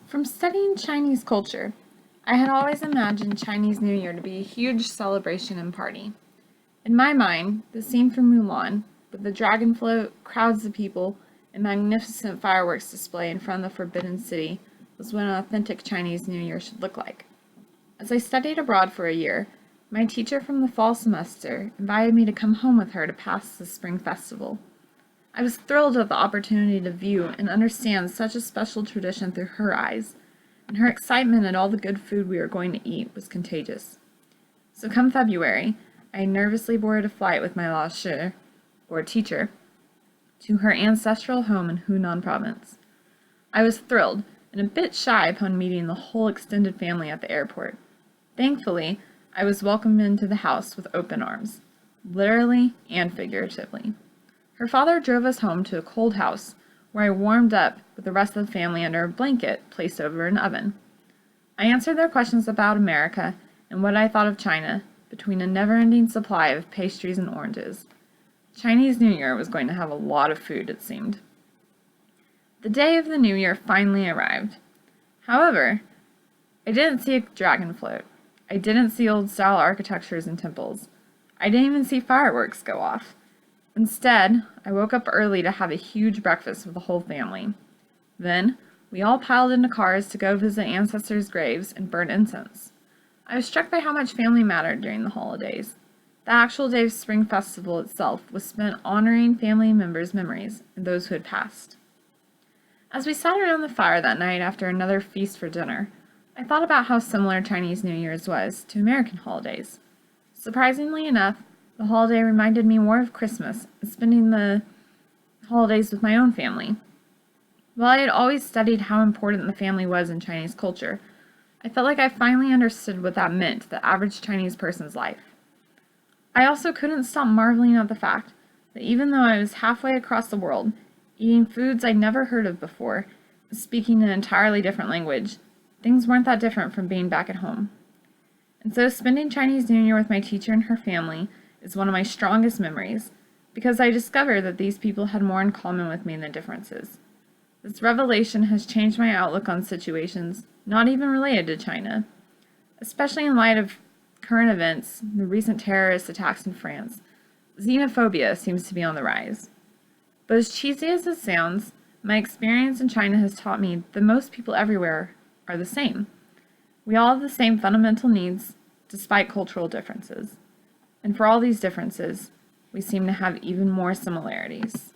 From studying Chinese culture, I had always imagined Chinese New Year to be a huge celebration and party. In my mind, the scene from Mulan, with the dragon float, crowds of people, and magnificent fireworks display in front of the Forbidden City, was what an authentic Chinese New Year should look like. As I studied abroad for a year, my teacher from the fall semester invited me to come home with her to pass the spring festival. I was thrilled at the opportunity to view and understand such a special tradition through her eyes, and her excitement at all the good food we were going to eat was contagious. So come February, I nervously boarded a flight with my lao shi, or teacher, to her ancestral home in Hunan province. I was thrilled and a bit shy upon meeting the whole extended family at the airport. Thankfully, I was welcomed into the house with open arms, literally and figuratively. Her father drove us home to a cold house, where I warmed up with the rest of the family under a blanket placed over an oven. I answered their questions about America and what I thought of China, between a never-ending supply of pastries and oranges. Chinese New Year was going to have a lot of food, it seemed. The day of the New Year finally arrived. However, I didn't see a dragon float. I didn't see old-style architectures and temples. I didn't even see fireworks go off. Instead, I woke up early to have a huge breakfast with the whole family. Then, we all piled into cars to go visit ancestors' graves and burn incense. I was struck by how much family mattered during the holidays. The actual day of Spring Festival itself was spent honoring family members' memories and those who had passed. As we sat around the fire that night after another feast for dinner, I thought about how similar Chinese New Year's was to American holidays. Surprisingly enough, the holiday reminded me more of Christmas and spending the holidays with my own family. While I had always studied how important the family was in Chinese culture, I felt like I finally understood what that meant to the average Chinese person's life. I also couldn't stop marveling at the fact that even though I was halfway across the world, eating foods I'd never heard of before, and speaking an entirely different language, things weren't that different from being back at home. And so spending Chinese New Year with my teacher and her family is one of my strongest memories, because I discovered that these people had more in common with me than differences. This revelation has changed my outlook on situations not even related to China, especially in light of current events, the recent terrorist attacks in France. Xenophobia seems to be on the rise. But as cheesy as it sounds, my experience in China has taught me that most people everywhere are the same. We all have the same fundamental needs, despite cultural differences. And for all these differences, we seem to have even more similarities.